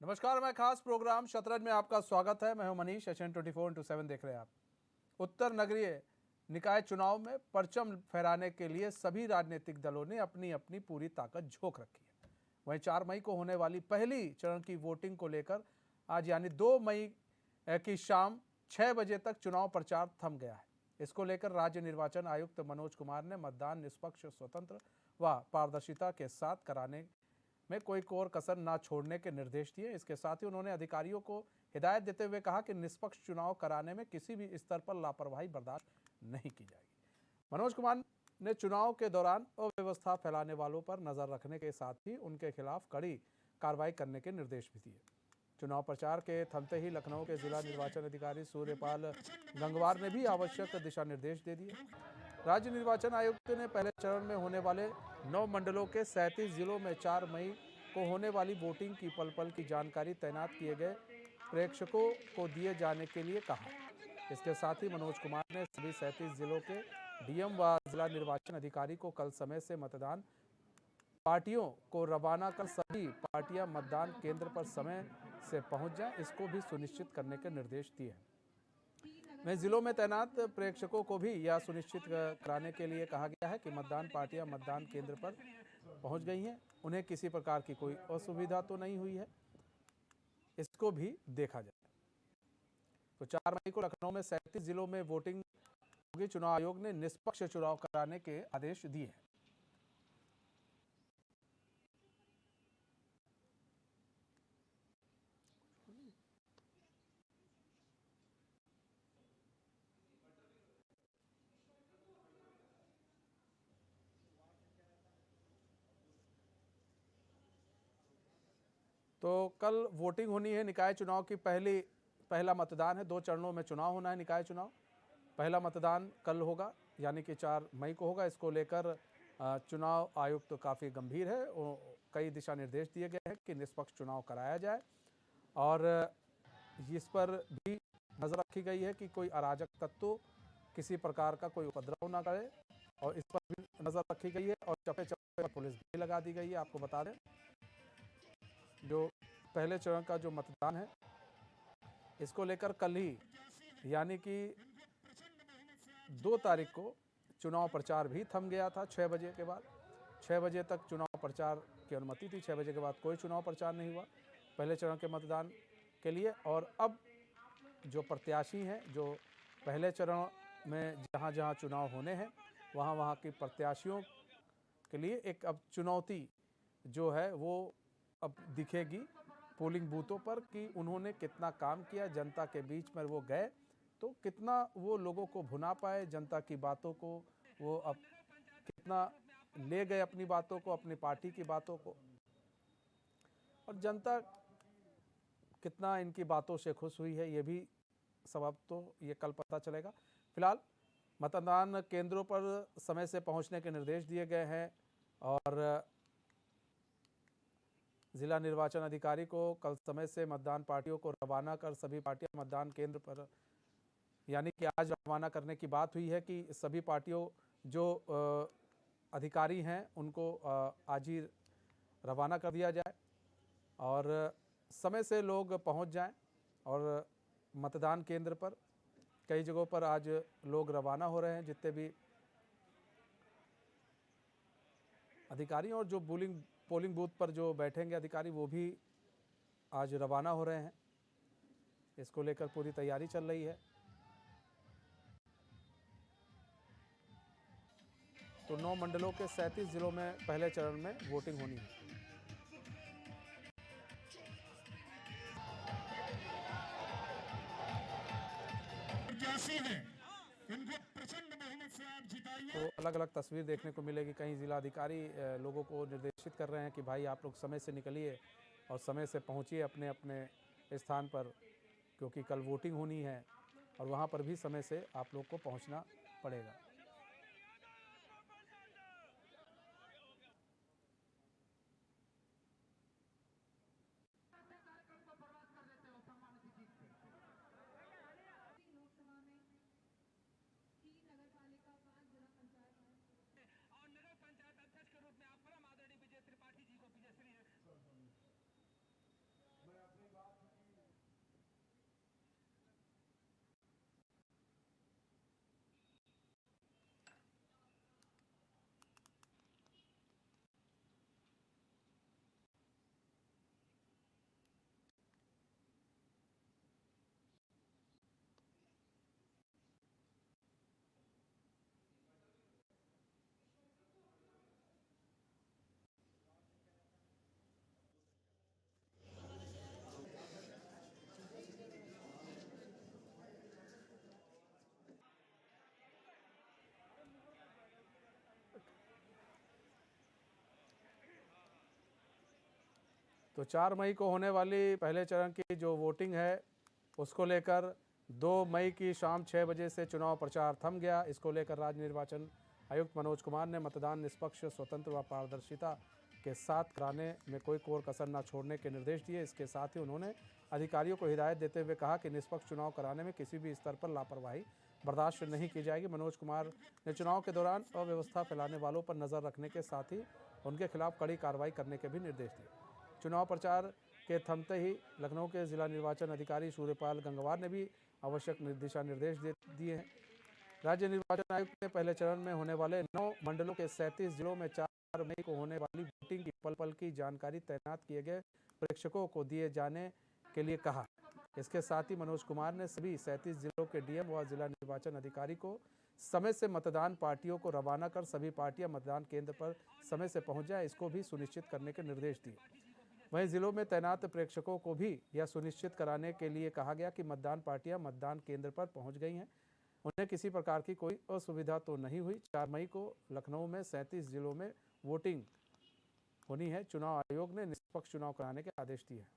नमस्कार, मैं खास प्रोग्राम शतरंज में आपका स्वागत है। मैं हूं मनीष। एशियन 24/7 देख रहे हैं आप। उत्तर नगरीय निकाय चुनाव में परचम फहराने के लिए सभी राजनीतिक दलों ने अपनी अपनी पूरी ताकत झोंक रखी है। वहीं 4 मई को होने वाली पहली चरण की वोटिंग को लेकर आज यानी 2 मई की शाम 6 बजे तक चुनाव प्रचार थम गया है। इसको लेकर राज्य निर्वाचन आयुक्त मनोज कुमार ने मतदान निष्पक्ष, स्वतंत्र व पारदर्शिता के साथ कराने में कोई कोर कसर न छोड़ने के निर्देश दिए। इसके साथ ही उन्होंने अधिकारियों को हिदायत देते हुए कहा कि निष्पक्ष चुनाव कराने में किसी भी स्तर पर लापरवाही बर्दाश्त नहीं की जाएगी। मनोज कुमार ने चुनाव के दौरान अव्यवस्था फैलाने वालों पर नजर रखने के साथ ही उनके खिलाफ कड़ी कार्रवाई करने के निर्देश भी दिए। चुनाव प्रचार के थमते ही लखनऊ के जिला निर्वाचन अधिकारी सूर्यपाल गंगवार ने भी आवश्यक दिशा निर्देश दे दिए। राज्य निर्वाचन आयुक्त ने पहले चरण में होने वाले 9 मंडलों के 37 जिलों में 4 मई को होने वाली वोटिंग की पल पल की जानकारी तैनात किए गए प्रेक्षकों को दिए जाने के लिए कहा। इसके साथ ही मनोज कुमार ने सभी 37 जिलों के डीएम व जिला निर्वाचन अधिकारी को कल समय से मतदान पार्टियों को रवाना कर सभी पार्टियां मतदान केंद्र पर समय से पहुंच जाएं, इसको भी सुनिश्चित करने के निर्देश दिए हैं। वहीं जिलों में तैनात प्रेक्षकों को भी यह सुनिश्चित कराने के लिए कहा गया है कि मतदान पार्टियां मतदान केंद्र पर पहुंच गई हैं, उन्हें किसी प्रकार की कोई असुविधा तो नहीं हुई है, इसको भी देखा जाए। तो 4 मई को लखनऊ में 37 जिलों में वोटिंग होगी। चुनाव आयोग ने निष्पक्ष चुनाव कराने के आदेश दिए हैं। तो कल वोटिंग होनी है। निकाय चुनाव की पहला मतदान है। 2 चरणों में चुनाव होना है। निकाय चुनाव पहला मतदान कल होगा, यानी कि 4 मई को होगा। इसको लेकर चुनाव आयुक्त तो काफ़ी गंभीर है। कई दिशा निर्देश दिए गए हैं कि निष्पक्ष चुनाव कराया जाए और इस पर भी नज़र रखी गई है कि कोई अराजक तत्व किसी प्रकार का कोई उपद्रव ना करे, और इस पर भी नज़र रखी गई है और चप्पे चप्पे पर पुलिस भी लगा दी गई है। आपको बता दें, जो पहले चरण का जो मतदान है, इसको लेकर कल ही यानी कि 2 तारीख को चुनाव प्रचार भी थम गया था। 6 बजे के बाद 6 बजे तक चुनाव प्रचार की अनुमति थी। 6 बजे के बाद कोई चुनाव प्रचार नहीं हुआ पहले चरण के मतदान के लिए। और अब जो प्रत्याशी हैं, जो पहले चरण में जहां जहां चुनाव होने हैं, वहां वहां के प्रत्याशियों के लिए एक अब चुनौती जो है वो अब दिखेगी पोलिंग बूथों पर कि उन्होंने कितना काम किया। जनता के बीच में वो गए तो कितना वो लोगों को भुना पाए, जनता की बातों को वो अब कितना ले गए, अपनी बातों को, अपनी पार्टी की बातों को, और जनता कितना इनकी बातों से खुश हुई है, ये भी सबब तो ये कल पता चलेगा। फिलहाल मतदान केंद्रों पर समय से पहुंचने के निर्देश दिए गए हैं और जिला निर्वाचन अधिकारी को कल समय से मतदान पार्टियों को रवाना कर सभी पार्टियां मतदान केंद्र पर, यानी कि आज रवाना करने की बात हुई है कि सभी पार्टियों जो अधिकारी हैं उनको आज ही रवाना कर दिया जाए और समय से लोग पहुंच जाएं। और मतदान केंद्र पर कई जगहों पर आज लोग रवाना हो रहे हैं, जितने भी अधिकारी और जो पोलिंग बूथ पर जो बैठेंगे अधिकारी, वो भी आज रवाना हो रहे हैं। इसको लेकर पूरी तैयारी चल रही है। तो 9 मंडलों के 37 जिलों में पहले चरण में वोटिंग होनी है। तो अलग अलग तस्वीर देखने को मिलेगी। कहीं जिला अधिकारी लोगों को निर्देशित कर रहे हैं कि भाई आप लोग समय से निकलिए और समय से पहुंचिए अपने अपने स्थान पर, क्योंकि कल वोटिंग होनी है और वहां पर भी समय से आप लोग को पहुंचना पड़ेगा। तो 4 मई को होने वाली पहले चरण की जो वोटिंग है उसको लेकर 2 मई की शाम 6 बजे से चुनाव प्रचार थम गया। इसको लेकर राज्य निर्वाचन आयुक्त मनोज कुमार ने मतदान निष्पक्ष, स्वतंत्र व पारदर्शिता के साथ कराने में कोई कोर कसर न छोड़ने के निर्देश दिए। इसके साथ ही उन्होंने अधिकारियों को हिदायत देते हुए कहा कि निष्पक्ष चुनाव कराने में किसी भी स्तर पर लापरवाही बर्दाश्त नहीं की जाएगी। मनोज कुमार ने चुनाव के दौरान अव्यवस्था फैलाने वालों पर नजर रखने के साथ ही उनके खिलाफ कड़ी कार्रवाई करने के भी निर्देश दिए। चुनाव प्रचार के थमते ही लखनऊ के जिला निर्वाचन अधिकारी सूर्यपाल गंगवार ने भी आवश्यक दिशा निर्देश दिए हैं। राज्य निर्वाचन आयुक्त ने पहले चरण में होने वाले 9 मंडलों के 37 जिलों में 4 मई को होने वाली वोटिंग की पल पल की जानकारी तैनात किए गए प्रेक्षकों को दिए जाने के लिए कहा। इसके साथ ही मनोज कुमार ने सभी 37 जिलों के डीएम व जिला निर्वाचन अधिकारी को समय से मतदान पार्टियों को रवाना कर सभी पार्टियां मतदान केंद्र पर समय से पहुंच जाएं, इसको भी सुनिश्चित करने के निर्देश दिए। वहीं जिलों में तैनात प्रेक्षकों को भी यह सुनिश्चित कराने के लिए कहा गया कि मतदान पार्टियां मतदान केंद्र पर पहुंच गई हैं, उन्हें किसी प्रकार की कोई असुविधा तो नहीं हुई। 4 मई को लखनऊ में 37 जिलों में वोटिंग होनी है। चुनाव आयोग ने निष्पक्ष चुनाव कराने के आदेश दिए हैं।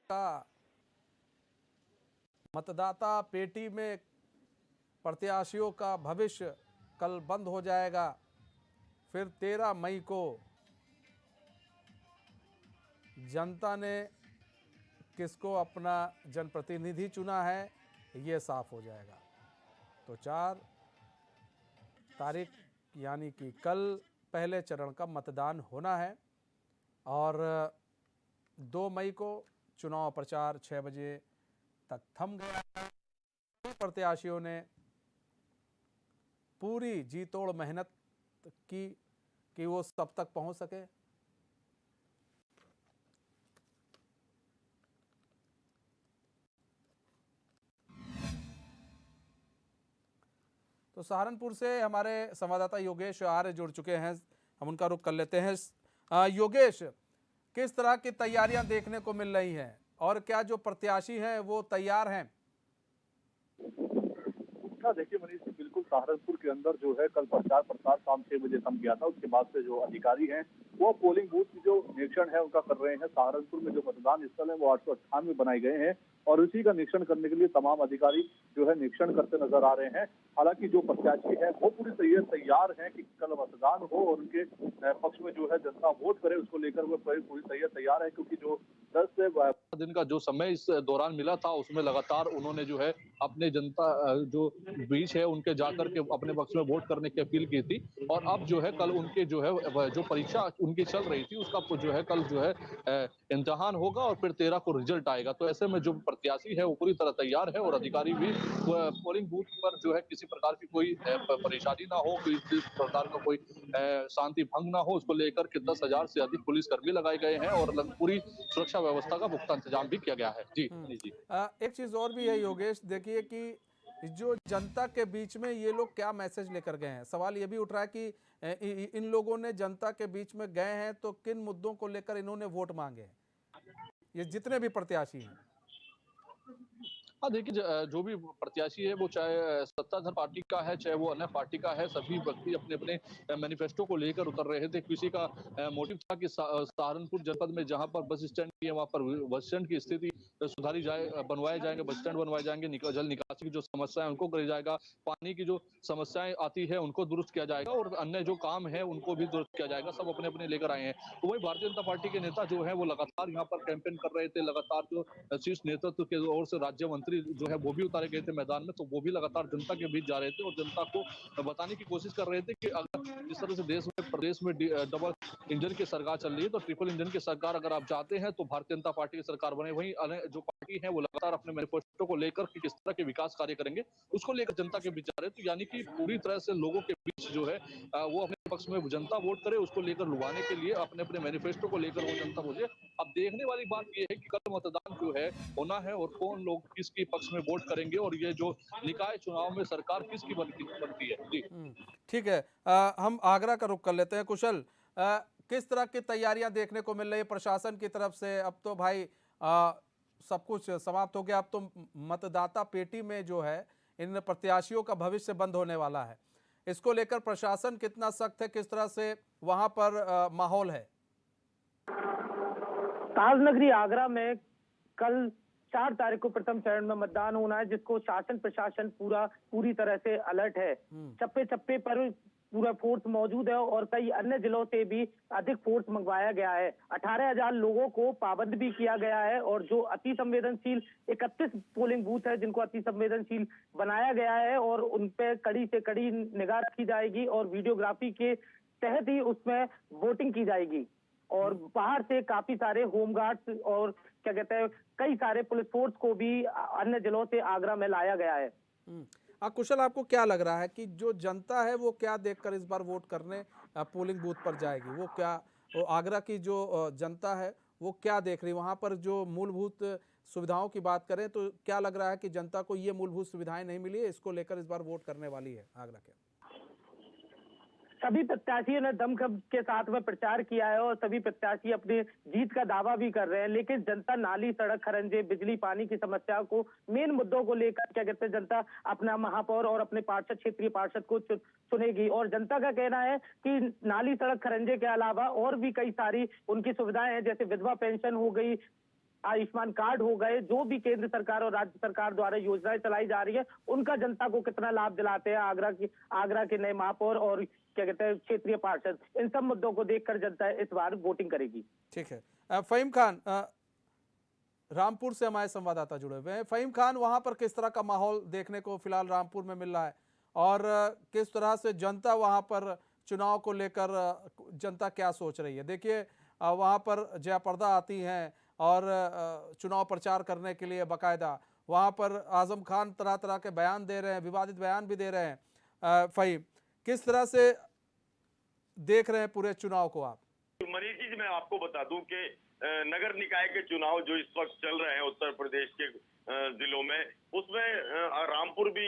का मतदाता पेटी में प्रत्याशियों का भविष्य कल बंद हो जाएगा। फिर 13 मई को जनता ने किसको अपना जनप्रतिनिधि चुना है ये साफ हो जाएगा। तो 4 तारीख यानी कि कल पहले चरण का मतदान होना है और 2 मई को चुनाव प्रचार 6 बजे तक थम गया है। प्रत्याशियों ने पूरी जी तोड़ मेहनत की कि वो सब तक पहुंच सके। तो सहारनपुर से हमारे संवाददाता योगेश आर्य जुड़ चुके हैं, हम उनका रुख कर लेते हैं। योगेश, किस तरह की तैयारियां देखने को मिल रही हैं और क्या जो प्रत्याशी हैं वो तैयार हैं? देखिए मनीष जी, बिल्कुल सहारनपुर के अंदर जो है कल प्रचार प्रसार शाम 6 बजे थम गया था। उसके बाद से जो अधिकारी हैं वो पोलिंग बूथ की जो निरीक्षण है उनका कर रहे हैं। सहारनपुर में जो मतदान स्थल है वो 898 बनाए गए हैं और उसी का निरीक्षण करने के लिए तमाम अधिकारी जो है निरीक्षण करते नजर आ रहे हैं। हालांकि जो प्रत्याशी है वो पूरी तैयार है कि कल मतदान हो और उनके पक्ष में जो है जनता वोट करे, उसको लेकर वो पूरी तैयार है। क्योंकि जो 10 से 12 दिन का जो समय इस दौरान मिला था उसमें लगातार उन्होंने जो है अपने जनता जो बीच है उनके जाकर के अपने पक्ष में वोट करने की अपील की थी। और अब जो है कल उनके जो है जो परीक्षा उनकी चल रही थी उसका जो है कल जो है इम्तिहान होगा और फिर 13 को रिजल्ट आएगा। तो ऐसे में जो प्रत्याशी है वो पूरी तरह तैयार है और अधिकारी भी पोलिंग बूथ पर जो है किसी प्रकार की कोई परेशानी ना हो, किसी प्रकार का कोई शांति भंग ना हो, उसको लेकर के 10,000 से अधिक पुलिसकर्मी लगाए गए हैं और पूरी सुरक्षा व्यवस्था का पुख्ता इंतजाम भी किया गया है। जी जी। एक चीज और भी है योगेश, देखिए कि जो जनता के बीच में ये लोग क्या मैसेज लेकर गए हैं। सवाल ये भी उठ रहा है कि इन लोगों ने जनता के बीच में गए हैं तो किन मुद्दों को लेकर इन्होंने वोट मांगे हैं, ये जितने भी प्रत्याशी हैं। हाँ देखिए, जो भी प्रत्याशी है वो चाहे सत्ताधार पार्टी का है चाहे वो अन्य पार्टी का है, सभी व्यक्ति अपने अपने मैनिफेस्टो को लेकर उतर रहे थे। किसी का मोटिव था कि सहारनपुर जनपद में जहां पर बस स्टैंड है वहां पर बस स्टैंड की स्थिति सुधारी जाए, बनवाए जाएंगे, बस स्टैंड बनवाए जाएंगे, जल निकासी की जो समस्या है उनको किया जाएगा, पानी की जो समस्याएं आती है उनको दुरुस्त किया जाएगा और अन्य जो काम है उनको भी दुरुस्त किया जाएगा। सब अपने अपने लेकर आए हैं। तो वही भारतीय जनता पार्टी के नेता जो है वो लगातार यहाँ पर कैंपेन कर रहे थे। लगातार जो शीर्ष नेतृत्व के ओर से राज्य मंत्री जो है वो भी उतारे गए थे मैदान में, तो वो भी लगातार जनता के बीच जा रहे थे और जनता को बताने की कोशिश कर रहे थे कि अगर जिस तरह से देश में प्रदेश में डबल इंजन की सरकार चल रही है तो ट्रिपल इंजन की सरकार अगर आप चाहते हैं तो भारतीय जनता पार्टी की सरकार बने। वहीं जो पार्टी है वो लगातार अपने मैनिफेस्टो को लेकर कि किस तरह के विकास कार्य करेंगे उसको लेकर जनता के बीच जा रहे हैं। तो यानी कि पूरी तरह से लोगों के बीच जो है वो अपने पक्ष में जनता वोट करे, उसको लेकर लुभाने के लिए अपने अपने मैनिफेस्टो को लेकर वो जनता मुझे। अब देखने वाली बात ये है कि कल मतदान जो है होना है और कौन लोग किसके पक्ष में वोट करेंगे और ये जो निकाय चुनाव में सरकार किसकी बनती है। जी ठीक है। हम आगरा का रुख कर लेते हैं। कुशल, किस तरह की तैयारियां देखने को मिल रही है प्रशासन की तरफ से? अब तो भाई सब कुछ समाप्त हो गया, अब तो मतदाता पेटी में जो है इन प्रत्याशियों का भविष्य बंद होने वाला है। इसको लेकर प्रशासन कितना सख्त है, किस तरह से वहां पर माहौल है? ताजनगरी आगरा में कल 4 तारीख को प्रथम चरण में मतदान होना है, जिसको शासन प्रशासन पूरी तरह से अलर्ट है। चप्पे चप्पे पर पूरा फोर्स मौजूद है और कई अन्य जिलों से भी अधिक फोर्स मंगवाया गया है। 18,000 लोगों को पाबंद भी किया गया है और जो अति संवेदनशील 31 पोलिंग बूथ है जिनको अति संवेदनशील बनाया गया है और उन पे कड़ी से कड़ी निगाह रखी जाएगी और वीडियोग्राफी के तहत ही उसमें वोटिंग की जाएगी। और बाहर से काफी सारे होमगार्ड्स और क्या कहते हैं कई सारे पुलिस फोर्स को भी अन्य जिलों से आगरा में लाया गया है। कुशल, आपको क्या लग रहा है कि जो जनता है वो क्या देखकर इस बार वोट करने पोलिंग बूथ पर जाएगी? वो आगरा की जो जनता है वो क्या देख रही है वहां पर? जो मूलभूत सुविधाओं की बात करें तो क्या लग रहा है कि जनता को ये मूलभूत सुविधाएं नहीं मिली है, इसको लेकर इस बार वोट करने वाली है आगरा के? सभी प्रत्याशियों ने दमखम के साथ में प्रचार किया है और सभी प्रत्याशी अपनी जीत का दावा भी कर रहे हैं, लेकिन जनता नाली, सड़क, खरंजे, बिजली, पानी की समस्या को, मेन मुद्दों को लेकर क्या कहते हैं जनता अपना महापौर और अपने पार्षद, क्षेत्रीय पार्षद को चुनेगी। और जनता का कहना है कि नाली, सड़क, खरंजे के अलावा और भी कई सारी उनकी सुविधाएं हैं, जैसे विधवा पेंशन हो गई, आयुष्मान कार्ड हो गए, जो भी केंद्र सरकार और राज्य सरकार द्वारा योजनाएं चलाई जा रही है उनका जनता को कितना लाभ दिलाते हैं आगरा के नए महापौर और क्या कहते हैं क्षेत्रीय पार्षद, इन सब मुद्दों को देखकर जनता इस बार वोटिंग करेगी। ठीक है। फहीम खान, रामपुर से हमारे संवाददाता जुड़े हुए हैं। फहीम खान, वहां पर किस तरह का माहौल देखने को फिलहाल रामपुर में मिल रहा है और किस तरह से जनता वहां पर चुनाव को लेकर जनता क्या सोच रही है? देखिए, वहां पर जयाप्रदा आती हैं और चुनाव प्रचार करने के लिए बाकायदा वहां पर आजम खान तरह तरह के बयान दे रहे हैं, विवादित बयान भी दे रहे हैं। फहीम, किस तरह से देख रहे हैं पूरे चुनाव को आप? मनीष जी, मैं आपको बता दूं कि नगर निकाय के चुनाव जो इस वक्त चल रहे हैं उत्तर प्रदेश के जिलों में, उसमें रामपुर भी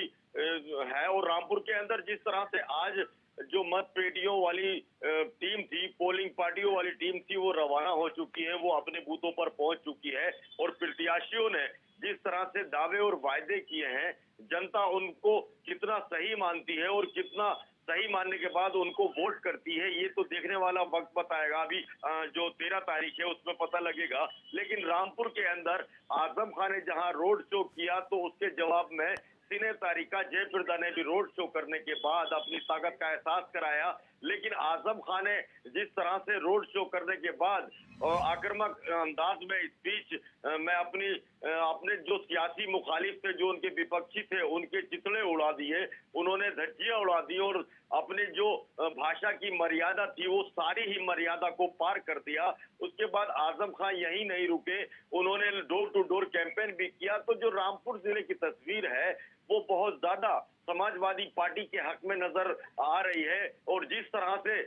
है और रामपुर के अंदर जिस तरह से आज जो मत पेटियों वाली टीम थी, पोलिंग पार्टियों वाली टीम थी, वो रवाना हो चुकी है, वो अपने बूथों पर पहुंच चुकी है और प्रत्याशियों ने जिस तरह से दावे और वायदे किए हैं, जनता उनको कितना सही मानती है और कितना सही मानने के बाद उनको वोट करती है, ये तो देखने वाला वक्त बताएगा। अभी जो 13 तारीख है उसमें पता लगेगा। लेकिन रामपुर के अंदर आजम खान ने जहां रोड शो किया तो उसके जवाब में सिने तारिका जयप्रदा ने भी रोड शो करने के बाद अपनी ताकत का एहसास कराया। लेकिन आजम खान ने जिस तरह से रोड शो करने के बाद आक्रामक अंदाज में स्पीच में अपने जो सियासी मुखालिफ थे, जो उनके विपक्षी थे, उनके चितड़े उड़ा दिए, उन्होंने धज्जियां उड़ा दी और अपनी जो भाषा की मर्यादा थी वो सारी ही मर्यादा को पार कर दिया। उसके बाद आजम खान यही नहीं रुके, उन्होंने डोर टू डोर कैंपेन भी किया। तो जो रामपुर जिले की तस्वीर है वो बहुत ज्यादा समाजवादी पार्टी के हक में नजर आ रही है और जिस तरह से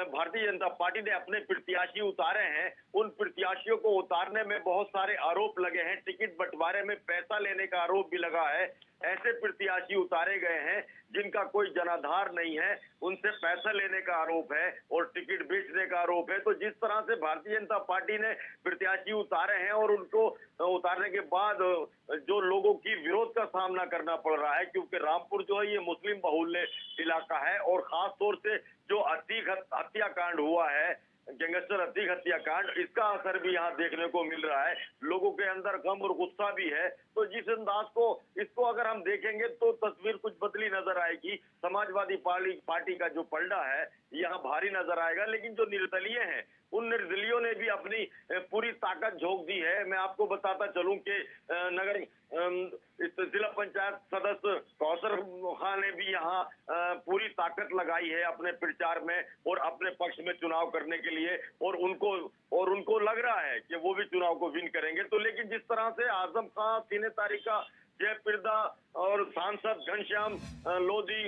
भारतीय जनता पार्टी ने अपने प्रत्याशी उतारे हैं, उन प्रत्याशियों को उतारने में बहुत सारे आरोप लगे हैं। टिकट बंटवारे में पैसा लेने का आरोप भी लगा है। ऐसे प्रत्याशी उतारे गए हैं जिनका कोई जनाधार नहीं है, उनसे पैसा लेने का आरोप है और टिकट बेचने का आरोप है। तो जिस तरह से भारतीय जनता पार्टी ने प्रत्याशी उतारे हैं और उनको उतारने के बाद जो लोगों की विरोध का सामना करना पड़ रहा है, क्योंकि रामपुर जो है ये मुस्लिम बहुल्य इलाका है और खास तौर से जो अतीक हत्याकांड हुआ है, गैंगस्टर अतीक हत्याकांड, इसका असर भी यहाँ देखने को मिल रहा है। लोगों के अंदर गम और गुस्सा भी है। तो जिस अंदाज को इसको अगर हम देखेंगे तो तस्वीर कुछ बदली नजर आएगी। समाजवादी पार्टी का जो पलड़ा है यहाँ भारी नजर आएगा। लेकिन जो निर्दलीय हैं, उन निर्दलियों ने भी अपनी पूरी ताकत झोंक दी है। मैं आपको बताता चलूं कि नगर जिला पंचायत सदस्य कौसर खान ने भी यहाँ पूरी ताकत लगाई है अपने प्रचार में और अपने पक्ष में चुनाव करने के लिए, और उनको लग रहा है कि वो भी चुनाव को विन करेंगे। तो लेकिन जिस तरह से आजम खान, सिने तारिका जयप्रदा और सांसद घनश्याम लोधी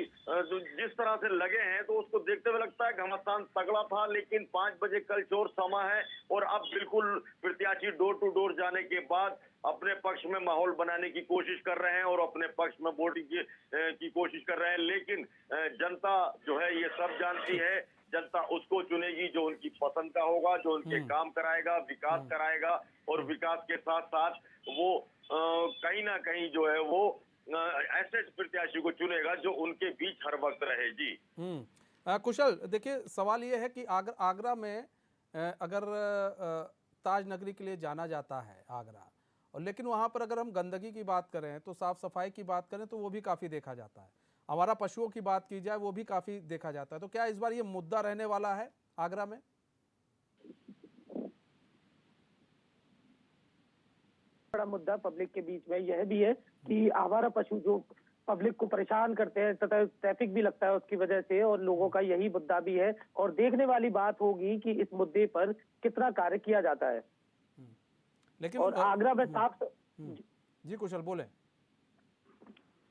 जिस तरह से लगे हैं, तो उसको देखते हुए लगता है घमासान तगड़ा था। लेकिन 5 बजे कल चोर समा है और अब बिल्कुल प्रत्याशी डोर टू डोर जाने के बाद अपने पक्ष में माहौल बनाने की कोशिश कर रहे हैं और अपने पक्ष में वोटिंग की कोशिश कर रहे हैं। लेकिन जनता जो है ये सब जानती है, जनता उसको चुनेगी जो उनकी पसंद का होगा, जो उनके काम कराएगा, विकास कराएगा और विकास के साथ साथ वो कहीं ना कहीं जो है वो ऐसे प्रत्याशी को चुनेगा जो उनके बीच हर वक्त रहे। जी कुशल, देखिए सवाल ये है कि आगरा में अगर ताज नगरी के लिए जाना जाता है आगरा, और लेकिन वहाँ पर अगर हम गंदगी की बात करें तो साफ सफाई की बात करें तो वो भी काफ़ी देखा जाता है। हमारा पशुओं की बात की जाए वो भी काफ़ी देखा जाता है। तो क्या इस बार ये मुद्दा रहने वाला है आगरा में? बड़ा मुद्दा पब्लिक के बीच में यह भी है कि आवारा पशु जो पब्लिक को परेशान करते हैं तथा ट्रैफिक भी लगता है उसकी वजह से, और लोगों का यही मुद्दा भी है। और देखने वाली बात होगी कि इस मुद्दे पर कितना कार्य किया जाता है। लेकिन और आगरा में जी कुशल बोले।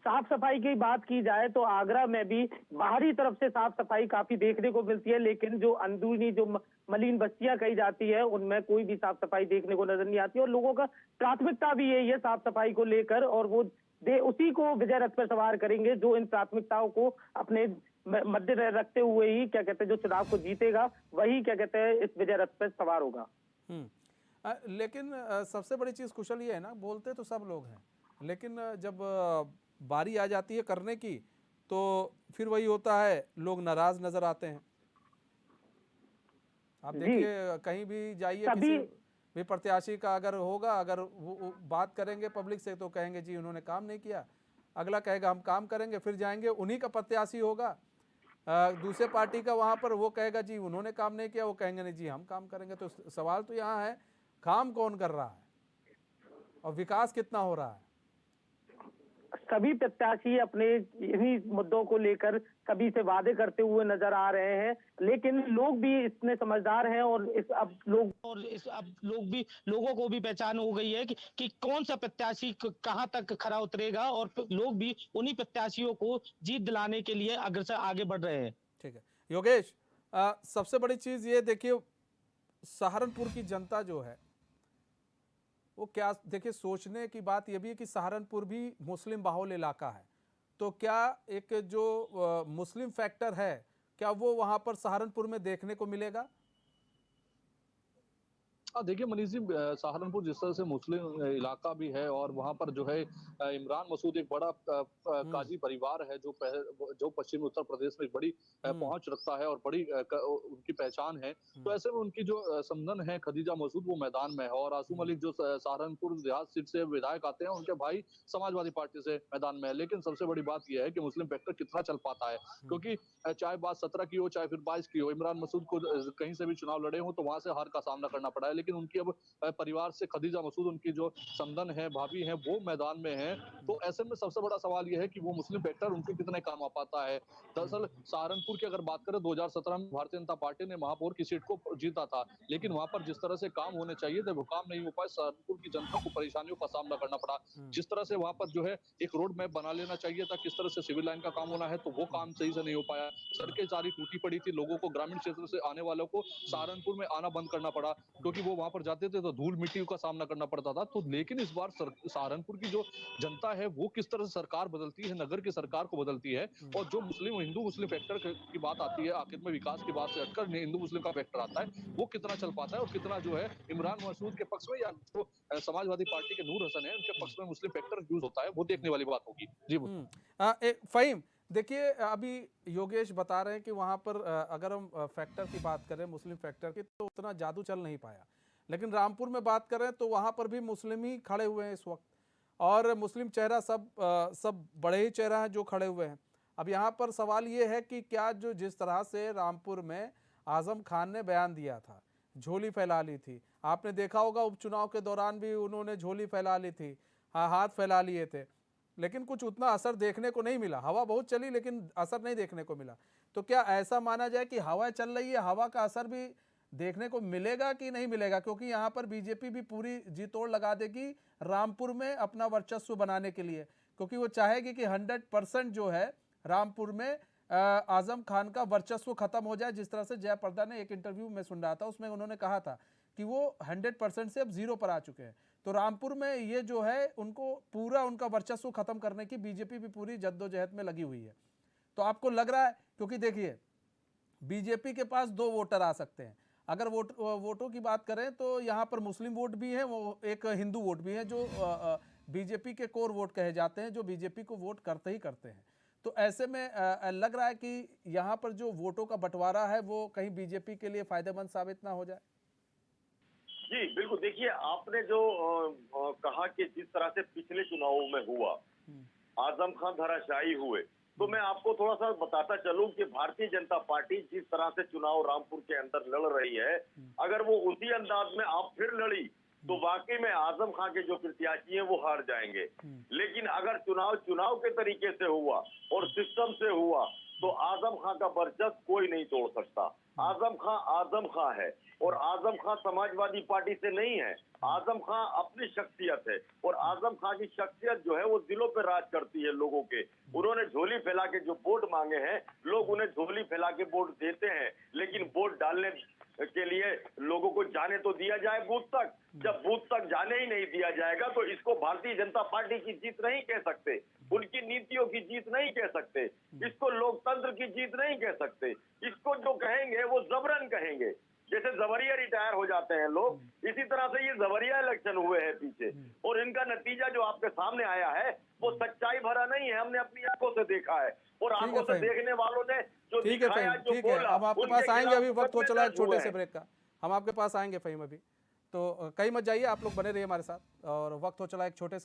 साफ सफाई की बात की जाए तो आगरा में भी बाहरी तरफ से साफ सफाई काफी देखने को मिलती है, लेकिन जो अंदरूनी जो मलिन बस्तियां कही जाती है उनमें कोई भी साफ सफाई देखने को नजर नहीं आती। और लोगों का प्राथमिकता भी यही है साफ सफाई को लेकर, और वो उसी को विजय रथ पर सवार करेंगे जो इन प्राथमिकताओं को अपने मध्य रखते हुए ही क्या कहते हैं जो चुनाव को जीतेगा वही क्या कहते हैं इस विजय रथ पर सवार होगा। लेकिन सबसे बड़ी चीज कुशल ये है ना, बोलते तो सब लोग हैं, लेकिन जब बारी आ जाती है करने की तो फिर वही होता है, लोग नाराज नजर आते हैं। आप देखिए कहीं भी जाइए, किसी भी प्रत्याशी का अगर होगा, अगर वो बात करेंगे पब्लिक से तो कहेंगे जी उन्होंने काम नहीं किया, अगला कहेगा हम काम करेंगे, फिर जाएंगे उन्हीं का प्रत्याशी होगा दूसरे पार्टी का, वहां पर वो कहेगा जी उन्होंने काम नहीं किया, वो कहेंगे नहीं जी हम काम करेंगे। तो सवाल तो यहाँ है काम कौन कर रहा है और विकास कितना हो रहा है। सभी प्रत्याशी अपने इन्हीं मुद्दों को लेकर सभी से वादे करते हुए नजर आ रहे हैं, लेकिन लोग भी इतने समझदार हैं और अब लोग भी लोगों को भी पहचान हो गई है कि कौन सा प्रत्याशी कहां तक खरा उतरेगा, और लोग भी उन्हीं प्रत्याशियों को जीत दिलाने के लिए अग्रसर आगे बढ़ रहे हैं। ठीक है योगेश, सबसे बड़ी चीज ये देखिए सहारनपुर की जनता जो है वो क्या, देखिए सोचने की बात यह भी है कि सहारनपुर भी मुस्लिम बाहुल इलाका है, तो क्या एक जो मुस्लिम फैक्टर है क्या वो वहां पर सहारनपुर में देखने को मिलेगा? देखिए मनीष जी, सहारनपुर जिस तरह से मुस्लिम इलाका भी है और वहां पर जो है इमरान मसूद एक बड़ा काजी परिवार है जो पश्चिमी उत्तर प्रदेश में बड़ी पहुंच रखता है और बड़ी उनकी पहचान है। तो ऐसे में उनकी जो समधन है खदीजा मसूद वो मैदान में है, और आसू मलिक जो सहारनपुर देहात सीट से विधायक आते हैं उनके भाई समाजवादी पार्टी से मैदान में है। लेकिन सबसे बड़ी बात यह है कि मुस्लिम फैक्टर कितना चल पाता है, क्योंकि चाहे बात 17 की हो चाहे फिर 22 की हो, इमरान मसूद को कहीं से भी चुनाव लड़े हो तो वहां से हार का सामना करना पड़ा है। लेकिन उनकी अब परिवार से खदीजा मसूद उनकी जो समधन है भाभी है वो मैदान में है। तो ऐसे में सबसे बड़ा सवाल यह है कि वो मुस्लिम फैक्टर उनके कितने काम आ पाता है। दरअसल सहारनपुर की अगर बात करें 2017 में भारतीय जनता पार्टी ने महापौर की सीट को जीता था, लेकिन वहां पर जिस तरह से काम होने चाहिए थे वो काम नहीं हो पाए। सहारनपुर की जनता को परेशानियों का सामना करना पड़ा। जिस तरह से वहां पर जो है एक रोड मैप बना लेना चाहिए था, किस तरह से सिविल लाइन का काम होना है, तो वो काम सही से नहीं हो पाया। सड़कें सारी टूटी पड़ी थी, लोगों को ग्रामीण क्षेत्र से आने वालों को सहारनपुर में आना बंद करना पड़ा, क्योंकि वो वहां पर जाते थे तो धूल मिट्टी का सामना करना पड़ता था। तो लेकिन इस बार सहारनपुर की जो जनता है वो किस तरह से सरकार बदलती है, नगर की सरकार को बदलती है, और जो हिंदू मुस्लिम फैक्टर की बात आती है, आखिर में विकास की बात से हटकर हिंदू मुस्लिम का फैक्टर आता है, वो कितना चल पाता है और कितना जो है इमरान मसूद के पक्ष में या जो समाजवादी पार्टी के नूर हसन है उनके पक्ष में मुस्लिम फैक्टर यूज होता है, वो देखने वाली बात होगी। जी फहीम, देखिए अभी योगेश बता रहे हैं कि वहां पर अगर हम फैक्टर की बात करें मुस्लिम फैक्टर की तो उतना जादू चल नहीं पाया, लेकिन रामपुर में बात करें तो वहां पर भी मुस्लिम ही खड़े हुए हैं इस वक्त, और मुस्लिम चेहरा सब बड़े ही चेहरा हैं जो खड़े हुए हैं। अब यहाँ पर सवाल ये है कि क्या जो जिस तरह से रामपुर में आजम खान ने बयान दिया था, झोली फैला ली थी, आपने देखा होगा उपचुनाव के दौरान भी उन्होंने झोली फैला ली थी, हाथ फैला लिए थे, लेकिन कुछ उतना असर देखने को नहीं मिला। हवा बहुत चली लेकिन असर नहीं देखने को मिला। तो क्या ऐसा माना जाए कि हवा चल रही है, हवा का असर भी देखने को मिलेगा कि नहीं मिलेगा, क्योंकि यहाँ पर बीजेपी भी पूरी जी तोड़ लगा देगी रामपुर में अपना वर्चस्व बनाने के लिए, क्योंकि वो चाहेगी कि 100% जो है रामपुर में आजम खान का वर्चस्व खत्म हो जाए। जिस तरह से जयप्रदा ने एक इंटरव्यू में सुन रहा था, उसमें उन्होंने कहा था कि वो 100% से अब 0 पर आ चुके हैं। तो रामपुर में ये जो है उनको पूरा उनका वर्चस्व खत्म करने की बीजेपी भी पूरी जद्दोजहद में लगी हुई है। तो आपको लग रहा है, क्योंकि देखिए बीजेपी के पास 2 वोटर आ सकते हैं। अगर वोटों की बात करें तो यहाँ पर मुस्लिम वोट भी है, वो एक हिंदू वोट भी है, जो बीजेपी के कोर वोट कहे जाते हैं, जो बीजेपी को वोट करते ही करते हैं। तो ऐसे में लग रहा है कि यहाँ पर जो वोटों का बंटवारा है वो कहीं बीजेपी के लिए फायदेमंद साबित ना हो जाए। जी बिल्कुल, देखिए आपने जो कहा कि जिस तरह से पिछले चुनावों में हुआ, आजम खान धराशायी हुए, तो मैं आपको थोड़ा सा बताता चलूं कि भारतीय जनता पार्टी जिस तरह से चुनाव रामपुर के अंदर लड़ रही है, अगर वो उसी अंदाज में आप फिर लड़ी तो वाकई में आजम खान के जो प्रत्याशी हैं वो हार जाएंगे। लेकिन अगर चुनाव के तरीके से हुआ और सिस्टम से हुआ तो आजम खान का वर्चस्व कोई नहीं तोड़ सकता। आजम खान है और आजम खान समाजवादी पार्टी से नहीं है। आजम खान अपनी शख्सियत है और आजम खान की शख्सियत जो है वो दिलों पे राज करती है लोगों के। उन्होंने झोली फैला के जो वोट मांगे हैं, लोग उन्हें झोली फैला के वोट देते हैं, लेकिन वोट डालने के लिए लोगों को जाने तो दिया जाए बूथ तक। जब बूथ तक जाने ही नहीं दिया जाएगा तो इसको भारतीय जनता पार्टी की जीत नहीं कह सकते, उनकी नीतियों की जीत नहीं कह सकते, इसको लोकतंत्र की जीत नहीं कह सकते। इसको जो कहेंगे वो जबरन कहेंगे। जैसे जबरिया रिटायर हो जाते हैं लोग, इसी तरह से ये जबरिया इलेक्शन हुए हैं पीछे, और इनका नतीजा जो आपके सामने आया है वो सच्चाई भरा नहीं है। हमने अपनी आंखों से देखा है और आंखों से देखने वालों ने जो ठीक है दिखाया, फहीम, जो ठीक है, बोला, हम आपके उनके पास आएंगे। खिलाफ अभी वक्त हो चला है एक छोटे हुए से हैं। ब्रेक का, हम आपके पास आएंगे फहीम अभी। तो कहीं मत जाइए, आप लोग बने रहिए हमारे साथ, और वक्त हो चला एक छोटे से